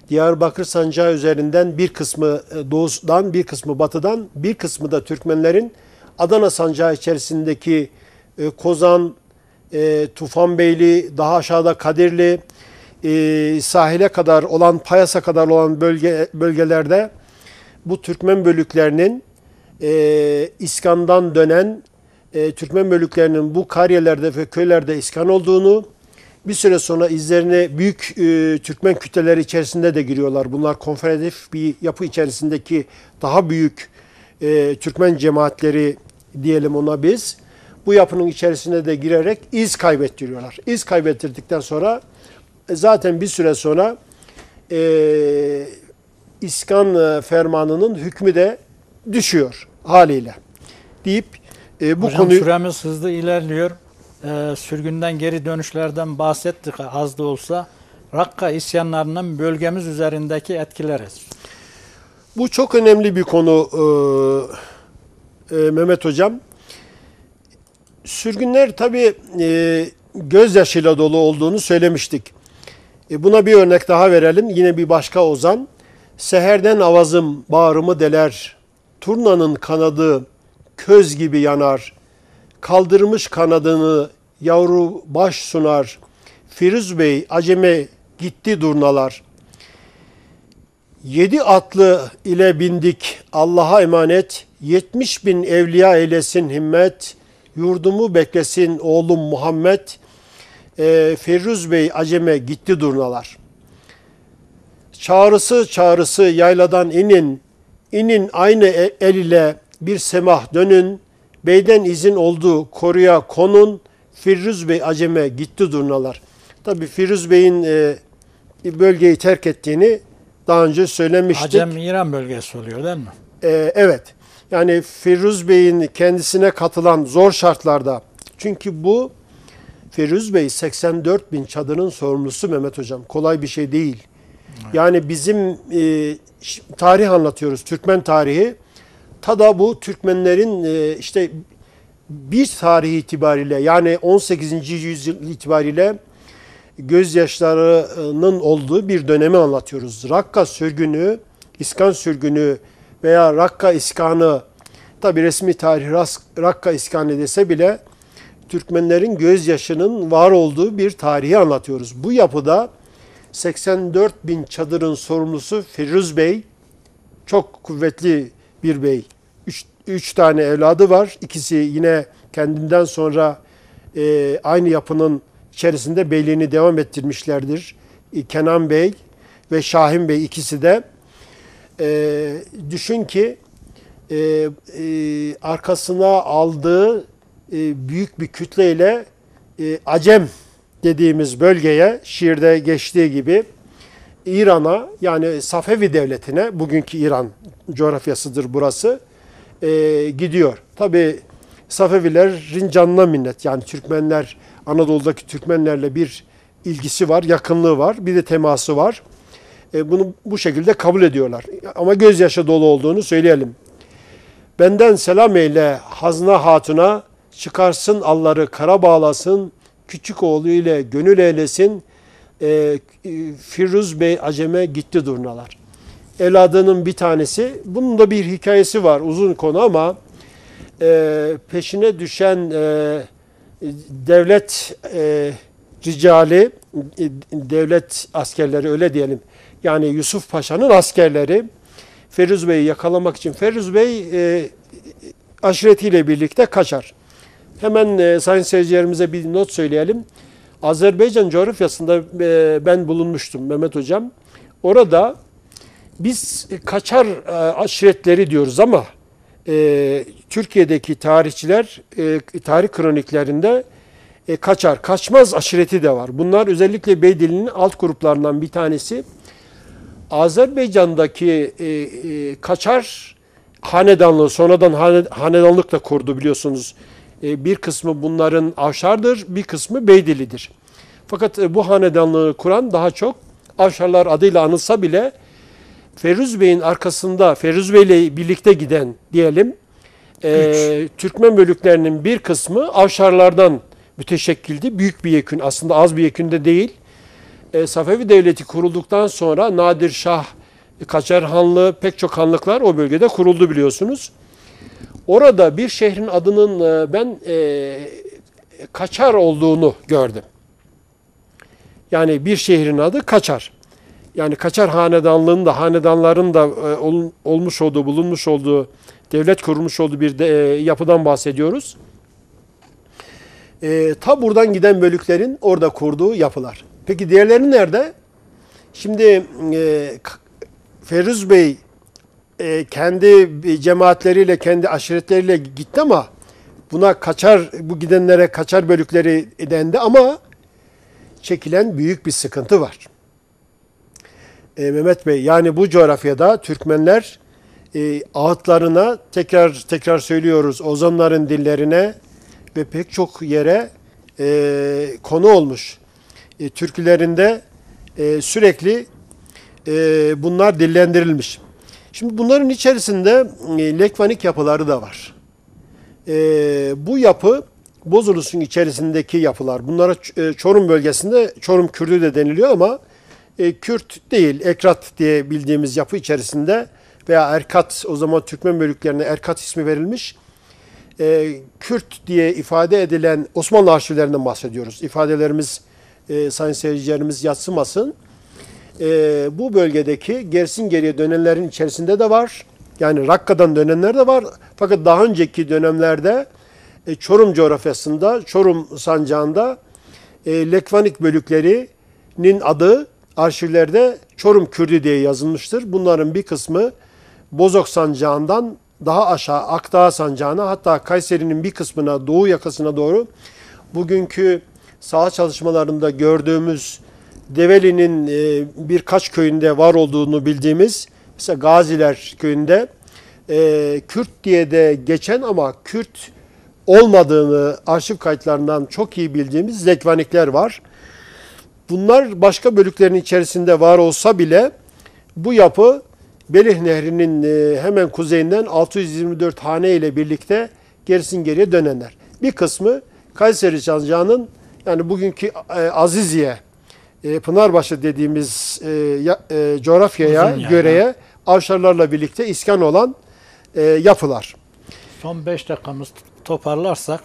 Diyarbakır sancağı üzerinden bir kısmı doğudan, bir kısmı batıdan, bir kısmı da Türkmenlerin Adana sancağı içerisindeki Kozan, Tufanbeyli, daha aşağıda Kadirli, sahile kadar olan, Payas'a kadar olan bölgelerde bu Türkmen bölüklerinin iskandan dönen Türkmen bölüklerinin bu kariyelerde ve köylerde iskan olduğunu, bir süre sonra izlerine büyük Türkmen kütleleri içerisinde de giriyorlar. Bunlar konfederatif bir yapı içerisindeki daha büyük Türkmen cemaatleri diyelim ona biz. Bu yapının içerisine de girerek iz kaybettiriyorlar. İz kaybettirdikten sonra zaten bir süre sonra iskan fermanının hükmü de düşüyor haliyle deyip bu Hocam konuyu... süremiz hızlı ilerliyor. Sürgünden geri dönüşlerden bahsettik az da olsa. Rakka isyanlarının bölgemiz üzerindeki etkileri. Bu çok önemli bir konu Mehmet Hocam. Sürgünler tabii gözyaşıyla dolu olduğunu söylemiştik. Buna bir örnek daha verelim. Yine bir başka ozan. Seherden avazım bağrımı deler, turnanın kanadı köz gibi yanar, kaldırmış kanadını yavru baş sunar, Firuz Bey aceme gitti durnalar. 7 atlı ile bindik Allah'a emanet, 70 bin evliya eylesin himmet, yurdumu beklesin oğlum Muhammed, Firuz Bey aceme gitti durnalar. Çağrısı yayladan inin, inin aynı el ile bir semah dönün, beyden izin oldu koruya konun, Firuz Bey aceme gitti durnalar. Tabi Firuz Bey'in bölgeyi terk ettiğini daha önce söylemiştik. Acem İran bölgesi oluyor değil mi? Evet. Yani Firuz Bey'in kendisine katılan zor şartlarda, çünkü bu Firuz Bey 84 bin çadırın sorumlusu Mehmet Hocam. Kolay bir şey değil. Evet. Yani bizim tarih anlatıyoruz, Türkmen tarihi. Ta da bu Türkmenlerin işte bir tarih itibariyle, yani 18. yüzyıl itibariyle gözyaşlarının olduğu bir dönemi anlatıyoruz. Rakka sürgünü, İskan sürgünü veya Rakka iskanı, tabi resmi tarih Rakka iskanı dese bile Türkmenlerin gözyaşının var olduğu bir tarihi anlatıyoruz. Bu yapıda 84 bin çadırın sorumlusu Firuz Bey, çok kuvvetli bir bey. Üç tane evladı var. İkisi yine kendinden sonra aynı yapının içerisinde beyliğini devam ettirmişlerdir. Kenan Bey ve Şahin Bey, ikisi de. Düşün ki arkasına aldığı büyük bir kütleyle Acem dediğimiz bölgeye, şiirde geçtiği gibi İran'a, yani Safevi devletine, bugünkü İran coğrafyasıdır burası, gidiyor. Tabi Safevilerin canına minnet. Yani Türkmenler, Anadolu'daki Türkmenlerle bir ilgisi var, yakınlığı var, bir de teması var. Bunu bu şekilde kabul ediyorlar. Ama gözyaşı dolu olduğunu söyleyelim. Benden selam eyle Hazna Hatun'a, çıkarsın alları kara bağlasın, küçük oğlu ile gönül eylesin, Firuz Bey aceme gitti durnalar. Evladının bir tanesi, bunun da bir hikayesi var, uzun konu ama peşine düşen devlet ricali, devlet askerleri öyle diyelim, yani Yusuf Paşa'nın askerleri Firuz Bey'i yakalamak için, Firuz Bey aşiretiyle birlikte kaçar. Hemen sayın seyircilerimize bir not söyleyelim. Azerbaycan coğrafyasında ben bulunmuştum Mehmet Hocam. Orada biz kaçar aşiretleri diyoruz ama Türkiye'deki tarihçiler tarih kroniklerinde kaçar, kaçmaz aşireti de var. Bunlar özellikle Bey dilinin alt gruplarından bir tanesi. Azerbaycan'daki kaçar hanedanlığı, sonradan hanedanlık da kurdu biliyorsunuz. Bir kısmı bunların Avşar'dır, bir kısmı Beydili'dir. Fakat bu hanedanlığı kuran daha çok Avşarlar adıyla anılsa bile Firuz Bey'in arkasında, Firuz Bey ile birlikte giden diyelim, Türkmen bölüklerinin bir kısmı Avşarlardan müteşekkildi. Büyük bir yekün, aslında az bir yekün de değil. Safevi Devleti kurulduktan sonra Nadir Şah, Kaçar Hanlığı, pek çok hanlıklar o bölgede kuruldu biliyorsunuz. Orada bir şehrin adının ben Kaçar olduğunu gördüm. Yani bir şehrin adı Kaçar. Yani Kaçar hanedanlığının da, hanedanların da olmuş olduğu, bulunmuş olduğu, devlet kurmuş olduğu bir yapıdan bahsediyoruz. Ta buradan giden bölüklerin orada kurduğu yapılar. Peki diğerleri nerede? Şimdi Firuz Bey kendi cemaatleriyle, kendi aşiretleriyle gitti ama Buna kaçar, bu gidenlere kaçar bölükleri dendi ama çekilen büyük bir sıkıntı var. Mehmet Bey, yani bu coğrafyada Türkmenler ağıtlarına, tekrar söylüyoruz, ozanların dillerine ve pek çok yere konu olmuş. Türkülerinde sürekli bunlar dillendirilmiş. Şimdi bunların içerisinde lekvanik yapıları da var. Bu yapı Bozulus'un içerisindeki yapılar. Bunlara Çorum bölgesinde Çorum Kürdü de deniliyor ama Kürt değil, Ekrat diye bildiğimiz yapı içerisinde veya Erkat, o zaman Türkmen bölüklerine Erkat ismi verilmiş. Kürt diye ifade edilen Osmanlı arşivlerinden bahsediyoruz. İfadelerimiz sayın seyircilerimiz yadsımasın. Bu bölgedeki gerisin geriye dönenlerin içerisinde de var. Yani Rakka'dan dönenler de var. Fakat daha önceki dönemlerde Çorum coğrafyasında, Çorum sancağında Lekvanik bölüklerinin adı arşivlerde Çorum Kürdü diye yazılmıştır. Bunların bir kısmı Bozok sancağından daha aşağı Akdağ sancağına, hatta Kayseri'nin bir kısmına, doğu yakasına doğru bugünkü saha çalışmalarında gördüğümüz Develi'nin birkaç köyünde var olduğunu bildiğimiz, mesela Gaziler köyünde Kürt diye de geçen ama Kürt olmadığını arşiv kayıtlarından çok iyi bildiğimiz Lekvanikler var. Bunlar başka bölüklerin içerisinde var olsa bile bu yapı Belih Nehri'nin hemen kuzeyinden 624 hane ile birlikte gerisin geriye dönenler. Bir kısmı Kayseri sancağının, yani bugünkü Aziziye, Pınarbaşı dediğimiz coğrafyaya, yöreye Avşarlarla birlikte iskan olan yapılar. Son 5 dakikamız toparlarsak.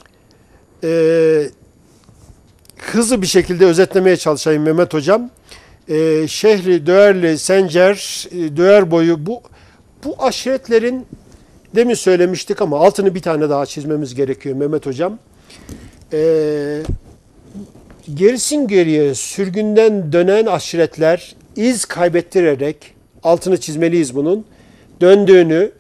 Hızlı bir şekilde özetlemeye çalışayım Mehmet Hocam. Şehri, Döğerli, Sencer, Döğer boyu bu aşiretlerin, demin söylemiştik ama altını bir tane daha çizmemiz gerekiyor Mehmet Hocam. Gerisin geriye sürgünden dönen aşiretler iz kaybettirerek, altını çizmeliyiz bunun, döndüğünü,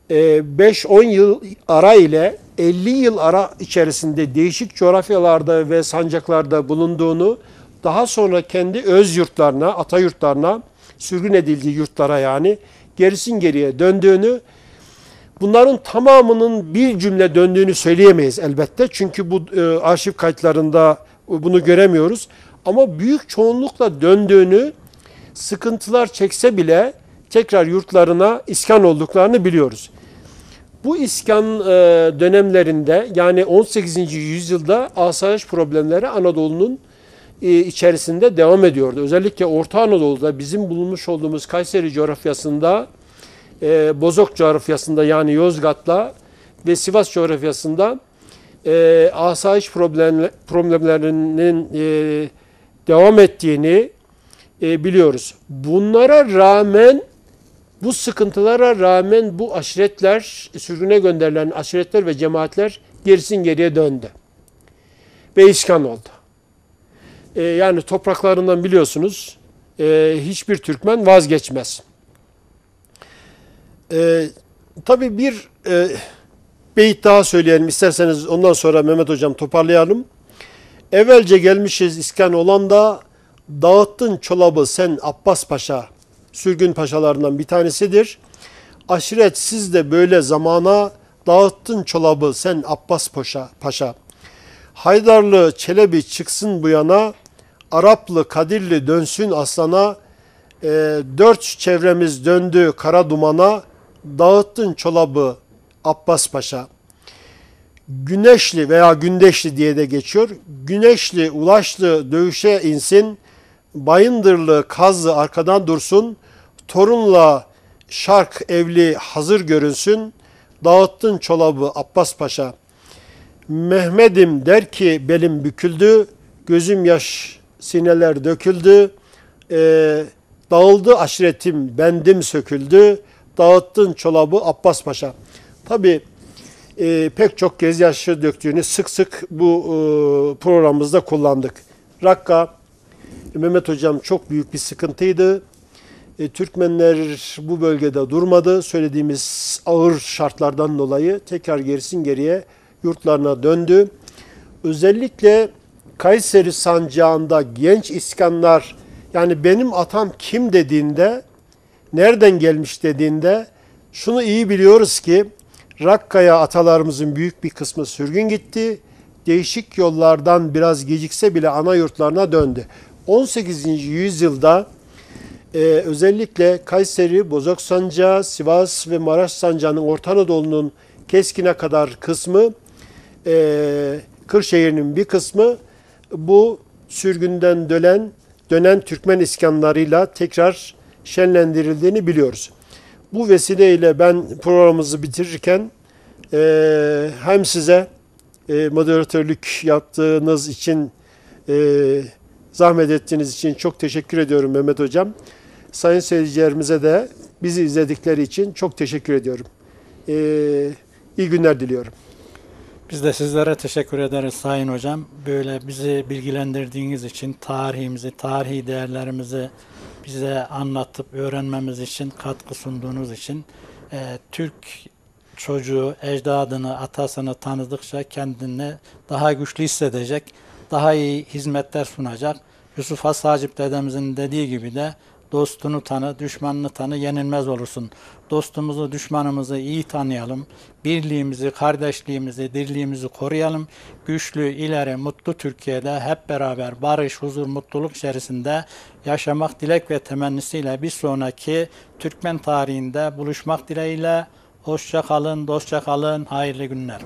5-10 yıl ara ile 50 yıl ara içerisinde değişik coğrafyalarda ve sancaklarda bulunduğunu, daha sonra kendi öz yurtlarına, ata yurtlarına, sürgün edildiği yurtlara yani gerisin geriye döndüğünü, bunların tamamının bir cümle döndüğünü söyleyemeyiz elbette. Çünkü bu arşiv kayıtlarında bunu göremiyoruz. Ama büyük çoğunlukla döndüğünü, sıkıntılar çekse bile tekrar yurtlarına iskan olduklarını biliyoruz. Bu iskan dönemlerinde, yani 18. yüzyılda asayiş problemleri Anadolu'nun içerisinde devam ediyordu. Özellikle Orta Anadolu'da, bizim bulunmuş olduğumuz Kayseri coğrafyasında, Bozok coğrafyasında yani Yozgat'la ve Sivas coğrafyasında asayiş problemlerinin devam ettiğini biliyoruz. Bunlara rağmen, bu sıkıntılara rağmen bu aşiretler, sürgüne gönderilen aşiretler ve cemaatler gerisin geriye döndü. Ve iskan oldu. Yani topraklarından biliyorsunuz hiçbir Türkmen vazgeçmez. Tabii bir beyit daha söyleyelim isterseniz, ondan sonra Mehmet Hocam toparlayalım. Evvelce gelmişiz iskan olan da, dağıttın çolabı sen Abbas Paşa, sürgün paşalarından bir tanesidir. Aşiret siz de böyle zamana, dağıttın çolabı sen Abbas Paşa. Haydarlı Çelebi çıksın bu yana, Araplı Kadirli dönsün aslana, dört çevremiz döndü kara dumana, dağıttın çolabı Abbas Paşa. Güneşli veya Gündeşli diye de geçiyor. Güneşli, Ulaşlı dövüşe insin, Bayındırlı, Kazlı arkadan dursun, Torunla Şark evli hazır görünsün, dağıttın çolabı Abbas Paşa. Mehmet'im der ki belim büküldü, gözüm yaş sineler döküldü, dağıldı aşiretim bendim söküldü, dağıttın çolabı Abbas Paşa. Tabi pek çok kez yaşı döktüğünü sık sık bu programımızda kullandık. Rakka, Mehmet Hocam, çok büyük bir sıkıntıydı. Türkmenler bu bölgede durmadı. Söylediğimiz ağır şartlardan dolayı tekrar gerisin geriye yurtlarına döndü. Özellikle Kayseri sancağında genç iskanlar, yani benim atam kim dediğinde, nereden gelmiş dediğinde şunu iyi biliyoruz ki Rakka'ya atalarımızın büyük bir kısmı sürgün gitti. Değişik yollardan biraz gecikse bile ana yurtlarına döndü. 18. yüzyılda özellikle Kayseri, Bozok Sancağı, Sivas ve Maraş Sancağı'nın Orta Anadolu'nun Keskin'e kadar kısmı, Kırşehir'in bir kısmı bu sürgünden dönen Türkmen iskanlarıyla tekrar şenlendirildiğini biliyoruz. Bu vesileyle ben programımızı bitirirken hem size moderatörlük yaptığınız için, zahmet ettiğiniz için çok teşekkür ediyorum Mehmet Hocam. Sayın seyircilerimize de bizi izledikleri için çok teşekkür ediyorum. İyi günler diliyorum. Biz de sizlere teşekkür ederiz Sayın Hocam. Böyle bizi bilgilendirdiğiniz için, tarihimizi, tarihi değerlerimizi bize anlatıp öğrenmemiz için, katkı sunduğunuz için, Türk çocuğu ecdadını, atasını tanıdıkça kendini daha güçlü hissedecek, daha iyi hizmetler sunacak. Yusuf Has Hacip dedemizin dediği gibi de dostunu tanı, düşmanını tanı, yenilmez olursun. Dostumuzu, düşmanımızı iyi tanıyalım. Birliğimizi, kardeşliğimizi, dirliğimizi koruyalım. Güçlü, ileri, mutlu Türkiye'de hep beraber barış, huzur, mutluluk içerisinde yaşamak dilek ve temennisiyle bir sonraki Türkmen tarihinde buluşmak dileğiyle. Hoşça kalın, dostça kalın, hayırlı günler.